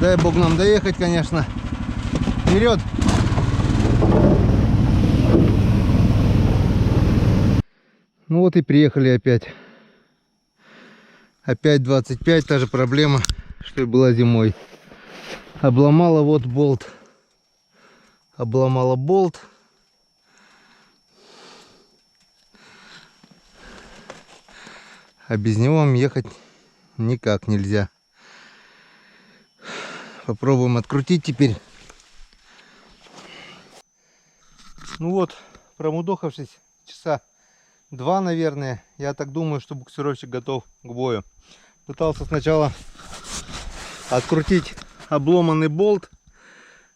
Дай бог нам доехать, конечно. Вперед! Ну вот и приехали опять. Опять 25, та же проблема, что и была зимой. Обломала вот болт. Обломала болт. А без него вам ехать никак нельзя. Попробуем открутить теперь. Ну вот, промудохавшись часа 2, наверное, я так думаю, что буксировщик готов к бою. Пытался сначала открутить обломанный болт.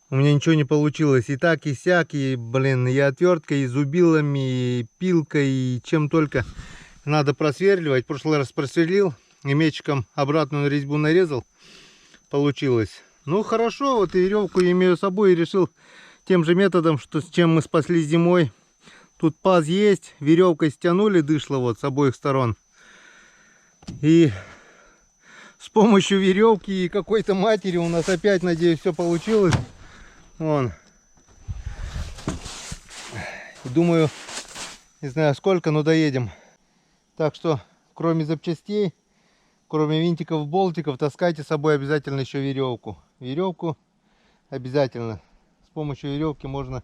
У меня ничего не получилось. И так, и сяк, и, блин, и отверткой, и зубилами, и пилкой, и чем только надо просверливать. В прошлый раз просверлил, и мечиком обратную резьбу нарезал. Получилось. Ну хорошо, вот и веревку имею с собой, и решил тем же методом, что с чем мы спаслись зимой. Тут паз есть, веревкой стянули дышло вот с обоих сторон. И с помощью веревки и какой-то матери у нас опять, надеюсь, все получилось. Вон. Думаю, не знаю сколько, но доедем. Так что, кроме запчастей, кроме винтиков, болтиков, таскайте с собой обязательно еще веревку. Веревку обязательно. С помощью веревки можно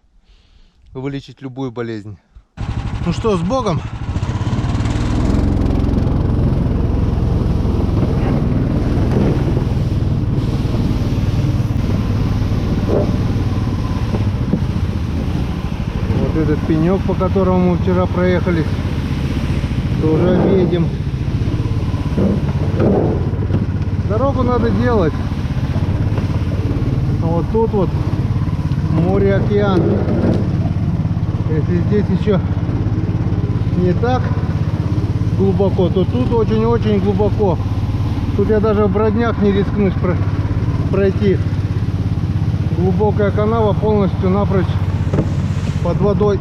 вылечить любую болезнь. Ну что, с Богом! Вот этот пенек, по которому мы вчера проехались, тоже объедем. Дорогу надо делать. А вот тут вот море, океан. Если здесь еще не так глубоко, то тут очень-очень глубоко. Тут я даже в броднях не рискнусь пройти. Глубокая канава, полностью напрочь под водой.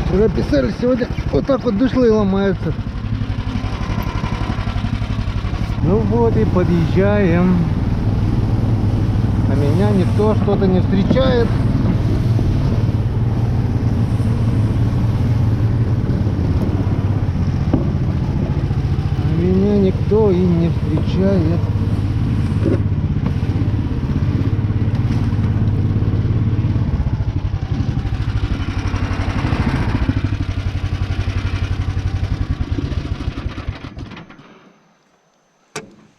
Вчера писали, сегодня вот так вот дышло и ломаются. Ну вот и подъезжаем. А меня никто что-то не встречает. А меня никто и не встречает.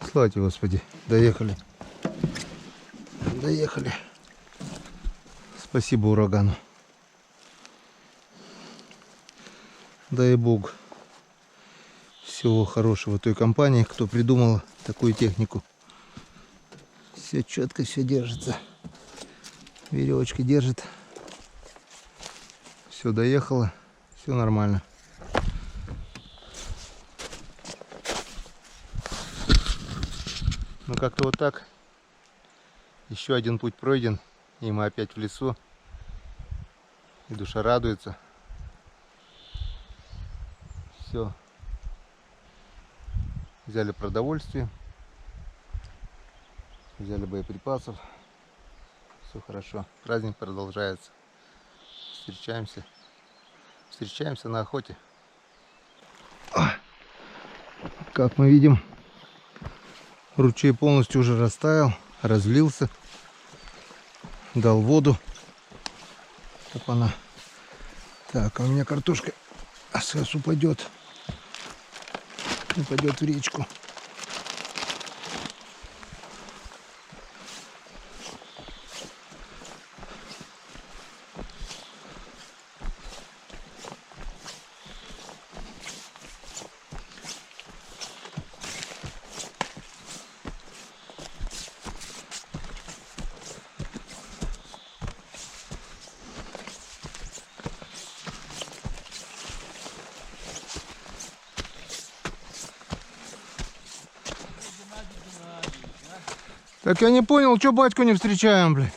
Слава тебе, Господи, доехали. Доехали. Спасибо урагану. Дай Бог всего хорошего той компании, кто придумал такую технику. Все четко, все держится. Веревочка держит. Все доехало, все нормально. Ну как-то вот так. Еще один путь пройден, и мы опять в лесу. И душа радуется. Все. Взяли продовольствие. Взяли боеприпасов. Все хорошо. Праздник продолжается. Встречаемся. Встречаемся на охоте. Как мы видим, ручей полностью уже растаял, разлился, дал воду. Опа-на. Так, а у меня картошка сейчас упадет. Упадет в речку. Так я не понял, что батьку не встречаем, блядь.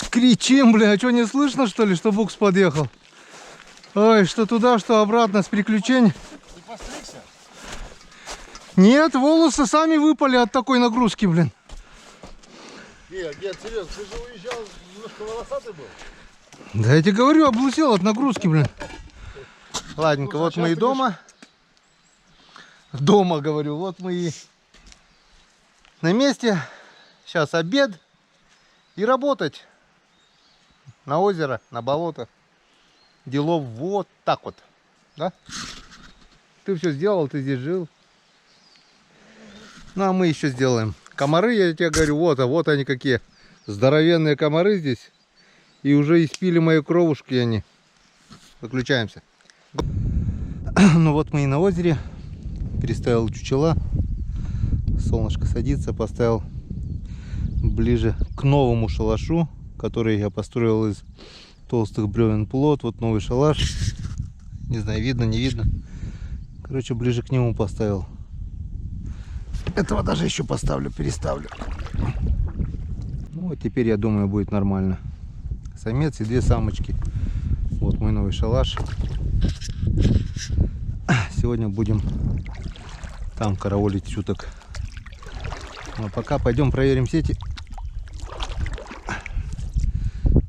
Кричим, бля, а что не слышно, что ли, что букс подъехал? Ой, что туда, что обратно, с приключений. Ты постригся? Нет, волосы сами выпали от такой нагрузки, блин. Нет, серьезно, ты же уезжал, немножко волосатый был? Да я тебе говорю, облысел от нагрузки, блин. Ладненько, Слушай, вот а мы и ты дома. Дома, говорю, вот мы и на месте. Сейчас обед и работать. На озеро, на болото. Делов вот так вот. Да? Ты все сделал, ты здесь жил. Ну а мы еще сделаем. Комары, я тебе говорю, вот они какие. Здоровенные комары здесь. И уже испили мои кровушки они. Выключаемся. Ну вот мы и на озере. Переставил чучела. Солнышко садится. Поставил ближе к новому шалашу, который я построил из толстых бревен плот. Вот новый шалаш. Не знаю, видно, не видно. Короче, ближе к нему поставил. Этого даже еще поставлю, переставлю. Ну вот теперь, я думаю, будет нормально. Самец и две самочки. Вот мой новый шалаш. Сегодня будем там караулить чуток. Но пока пойдем проверим сети.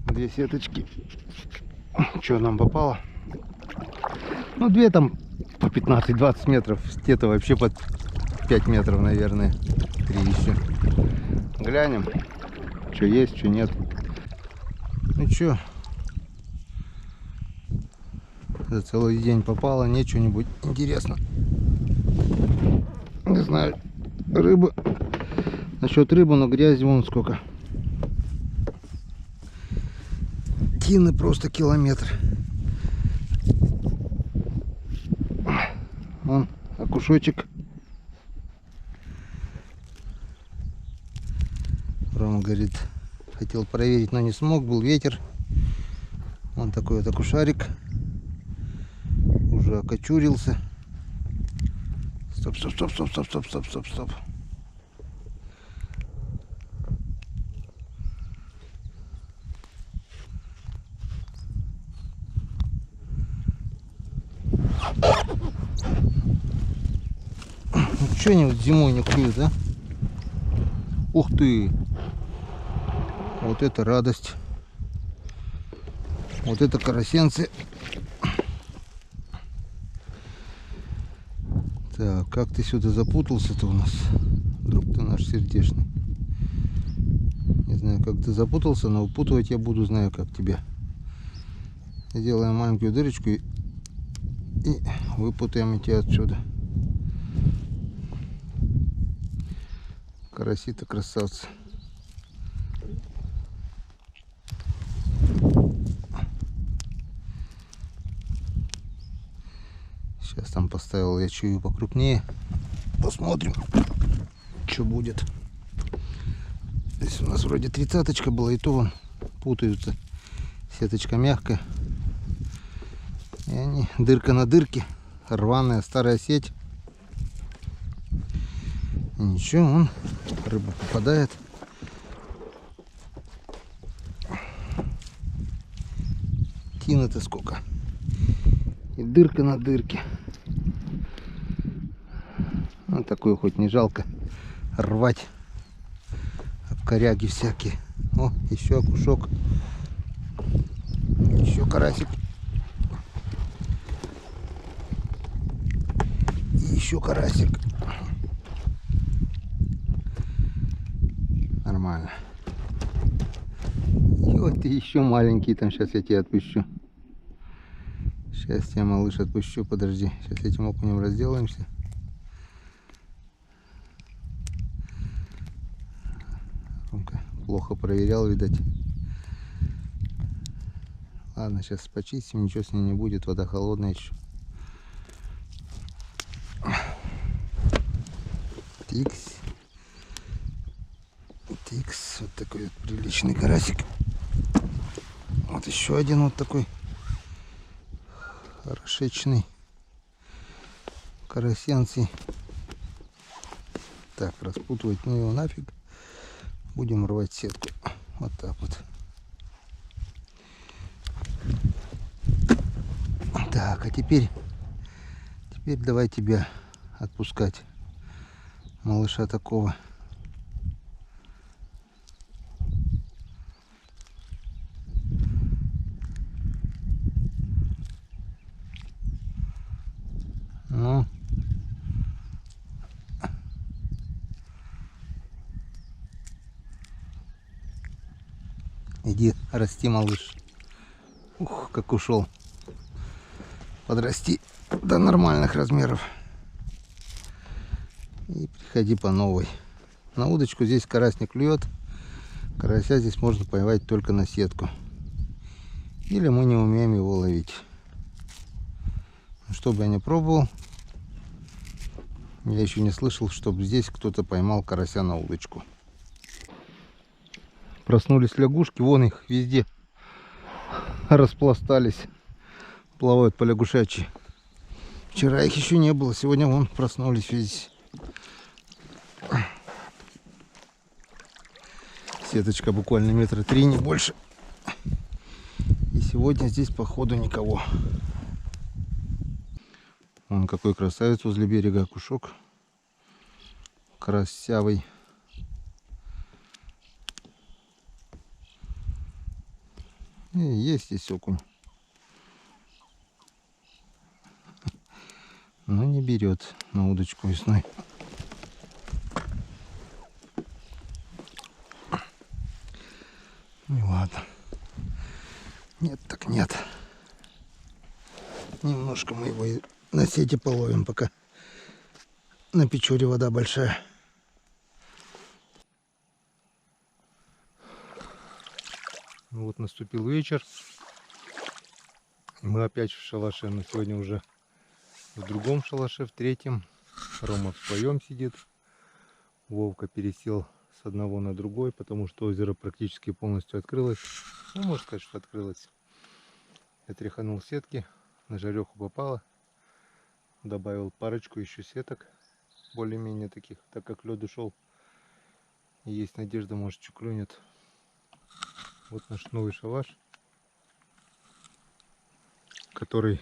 Две сеточки. Что нам попало? Ну, две там по 15-20 метров. Где-то вообще под 5 метров, наверное. 3 еще. Глянем, что есть, что нет. Ну что, за целый день попало, нет чего-нибудь интересно. Не знаю, рыба. Насчет рыбы, но грязи вон сколько. Тины просто километр. Вон окушочек. Рома говорит, хотел проверить, но не смог, был ветер. Вон такой вот окушарик. Уже окочурился. Стоп. Ну что они вот зимой не клюют, а? Ух ты! Вот это радость! Вот это карасенцы! Так, как ты сюда запутался-то у нас, друг ты наш сердечный? Не знаю, как ты запутался, но упутывать я буду, знаю как тебя. Сделаем маленькую дырочку и выпутаем тебя отсюда. Караси-то красавцы. Сейчас там поставил я чую покрупнее. Посмотрим, что будет. Здесь у нас вроде 30-очка была, и то вон путаются. Сеточка мягкая. И они дырка на дырке. Рваная старая сеть. И ничего, вон рыба попадает. Тина-то сколько. И дырка на дырке. Вот такую хоть не жалко рвать. Коряги всякие. О, еще окушок. Еще карасик. И еще карасик. Нормально. И вот ты еще маленький там. Сейчас я тебя отпущу. Сейчас тебя, малыш, отпущу. Подожди. Сейчас этим окунем разделаемся. Плохо проверял, видать. Ладно, сейчас почистим, ничего с ней не будет, вода холодная еще. Тикс. Вот такой вот приличный карасик. Вот еще один вот такой хорошечный карасенций. Так, распутывать, ну его нафиг. Будем рвать сетку. Вот так вот. Так, а теперь давай тебя отпускать, малыша такого. Ну, иди, расти, малыш. Ух, как ушел. Подрасти до нормальных размеров. И приходи по новой. На удочку здесь карась не клюет. Карася здесь можно поймать только на сетку. Или мы не умеем его ловить. Что бы я ни пробовал, я еще не слышал, чтобы здесь кто-то поймал карася на удочку. Проснулись лягушки, вон их везде распластались. Плавают по лягушачьи. Вчера их еще не было, сегодня вон проснулись везде. Сеточка буквально метра 3, не больше. И сегодня здесь походу никого. Вон какой красавец возле берега окушок. Красявый. И есть здесь окунь. Но не берет на удочку весной. Ну и ладно. Нет так нет. Немножко мы его и на сети половим, пока на Печоре вода большая. Ну вот наступил вечер. Мы опять в шалаше, но сегодня уже в другом шалаше, в третьем. Рома в своем сидит. Вовка пересел с одного на другой, потому что озеро практически полностью открылось. Ну, можно сказать, что открылось. Я тряханул сетки, на жареху попало. Добавил парочку еще сеток, более-менее таких, так как лед ушел. И есть надежда, может, что клюнет. Вот наш новый шалаш, который,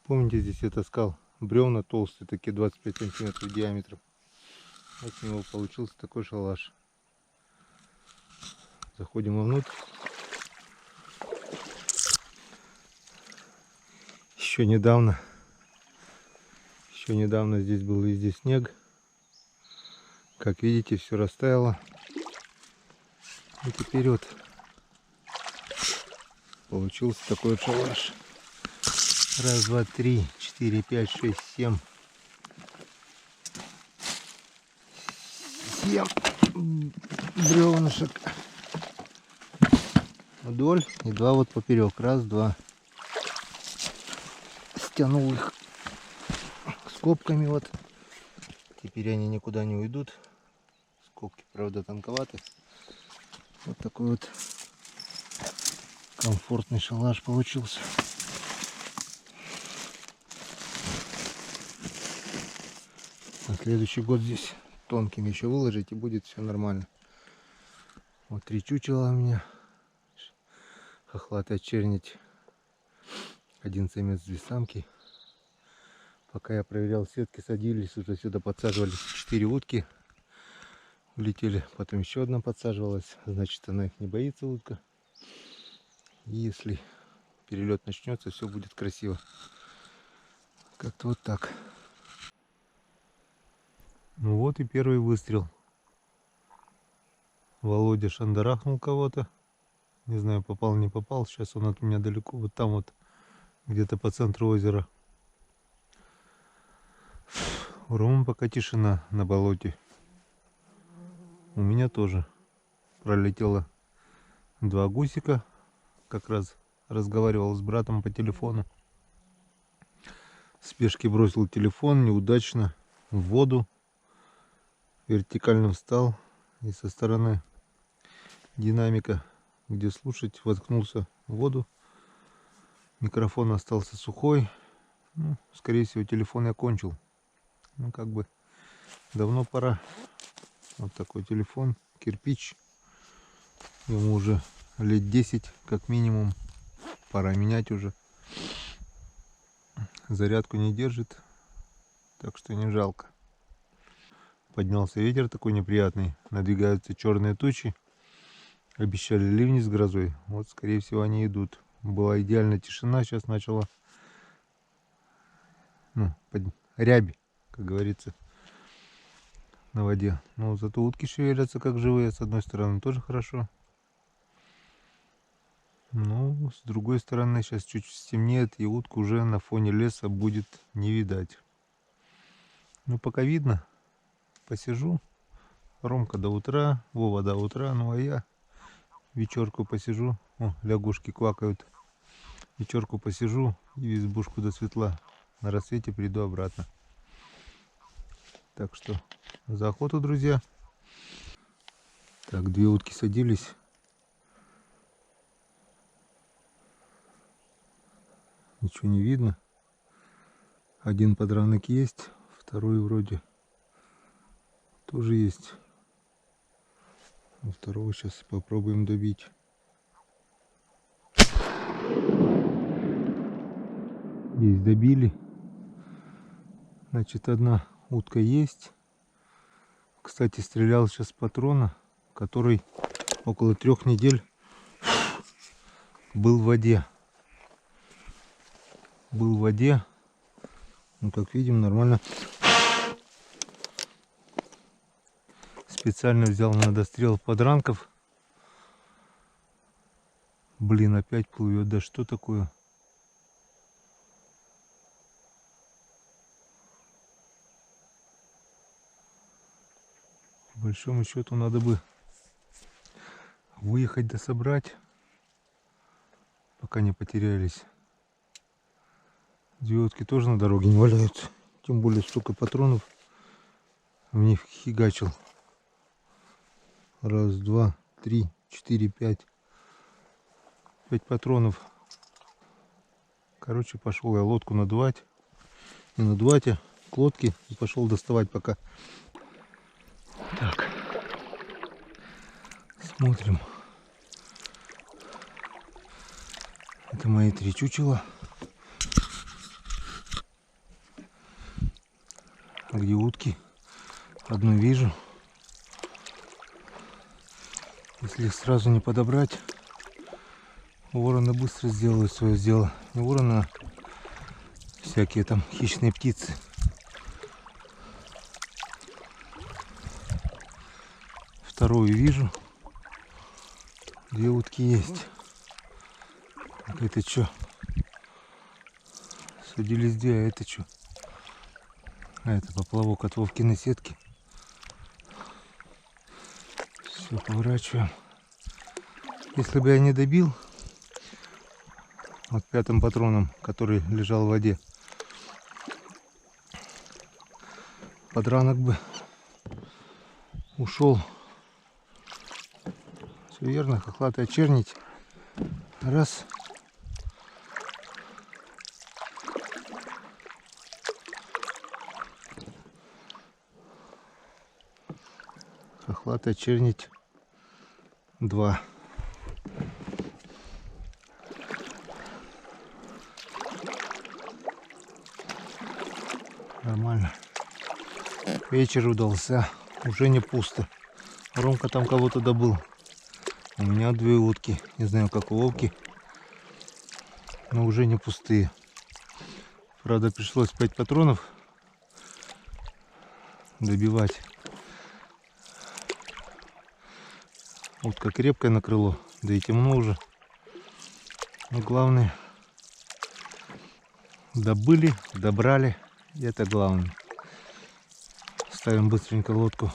помните, здесь я таскал бревна толстые, такие 25 сантиметров диаметром. Вот с него получился такой шалаш. Заходим вовнутрь. Еще недавно здесь был везде снег. Как видите, все растаяло. И теперь вот получился такой вот шалаш. Раз, два, три, 4, 5, 6, 7. 7 бревнышек вдоль и 2 вот поперек. Раз, два. Стянул их скобками вот. Теперь они никуда не уйдут. Скобки, правда, тонковаты. Вот такой вот комфортный шалаш получился. На следующий год здесь тонким еще выложить, и будет все нормально. Вот 3 чучела у меня. Хохлатая чернить. 1 самец, 2 самки. Пока я проверял сетки, садились, уже сюда подсаживались 4 утки. Улетели, потом еще одна подсаживалась. Значит, она их не боится, утка. И если перелет начнется, все будет красиво. Как-то вот так. Ну вот и первый выстрел. Володя шандарахнул кого-то. Не знаю, попал, не попал. Сейчас он от меня далеко. Вот там вот, где-то по центру озера. У Ромы пока тишина на болоте. У меня тоже пролетело 2 гусика. Как раз разговаривал с братом по телефону. В спешке бросил телефон, неудачно в воду. Вертикально встал и со стороны динамика, где слушать, воткнулся в воду. Микрофон остался сухой. Ну, скорее всего, телефон я кончил. Ну, как бы Давно пора. Вот такой телефон, кирпич. Ему уже лет 10 как минимум. Пора менять уже. Зарядку не держит, так что не жалко. Поднялся ветер такой неприятный. Надвигаются черные тучи. Обещали ливни с грозой. Вот, скорее всего, они идут. Была идеальная тишина. Сейчас начала рябь, как говорится, на воде. Но зато утки шевелятся как живые. С одной стороны тоже хорошо. Ну, с другой стороны, сейчас чуть стемнеет, и утку уже на фоне леса будет не видать. Ну, пока видно. Посижу. Ромка до утра, Вова до утра, ну а я вечерку посижу. О, лягушки квакают. Вечерку посижу и в избушку до светла. На рассвете приду обратно. Так что за охоту, друзья. Так, 2 утки садились. Ничего не видно. Один подранок есть, второй вроде тоже есть. Второго сейчас попробуем добить. Есть, добили. Значит, одна утка есть. Кстати, стрелял сейчас с патрона, который около 3 недель был в воде. Был в воде. Ну, как видим, нормально. Специально взял на дострел подранков. Блин, опять плывет. Да что такое? По большому счету надо бы выехать да собрать, пока не потерялись. 2 утки тоже на дороге не валяются. Тем более столько патронов в них хигачил. 1, 2, 3, 4, 5. 5 патронов. Короче, пошел я лодку надувать. Не надувать, а к лодке. И пошел доставать пока. Так. Смотрим. Это мои 3 чучела. А где утки? Одну вижу. Если их сразу не подобрать, вороны быстро сделают свое дело. Не вороны, а всякие там хищные птицы. Вторую вижу. 2 утки есть. Так, это что? Садились 2, а это что? А это поплавок от Вовкиной сетки. Все, поворачиваем. Если бы я не добил вот 5-м патроном, который лежал в воде, подранок бы ушел. Все верно, хохлатая чернить. Раз. Хохлатая чернить 2. Нормально. Вечер удался. Уже не пусто. Ромка там кого-то добыл. У меня 2 утки. Не знаю, как у Вовки. Но уже не пустые. Правда, пришлось 5 патронов добивать. Утка крепкая на крыло. Да и темно уже. Но главное, добыли, добрали. И это главное. Ставим быстренько лодку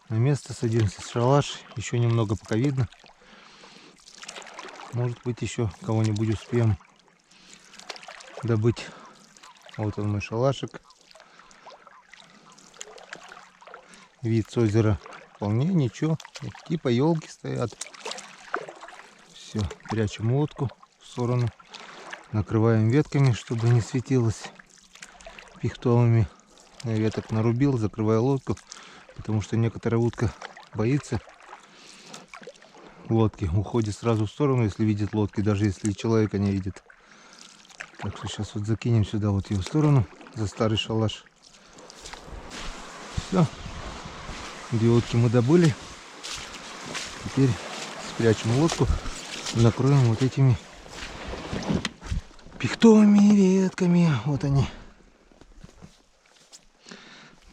на место, садимся в шалаш. Еще немного пока видно. Может быть, еще кого-нибудь успеем добыть. Вот он, мой шалашик. Вид с озера вполне ничего. Типа елки стоят. Все, прячем лодку в сторону. Накрываем ветками, чтобы не светилось пихтовыми. Я веток нарубил, закрываю лодку, потому что некоторая утка боится лодки, уходит сразу в сторону, если видит лодки, даже если человека не видит. Так что сейчас вот закинем сюда вот ее в сторону, за старый шалаш. Все, 2 утки мы добыли. Теперь спрячем лодку, накроем вот этими пихтовыми ветками. Вот они.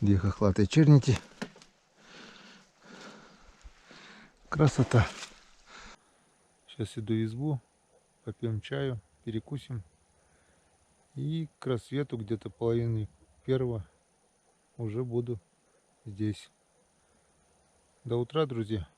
2 хохлатые черники. Красота. Сейчас иду в избу, попьем чаю, перекусим. И к рассвету, где-то половины 1 уже буду здесь. До утра, друзья.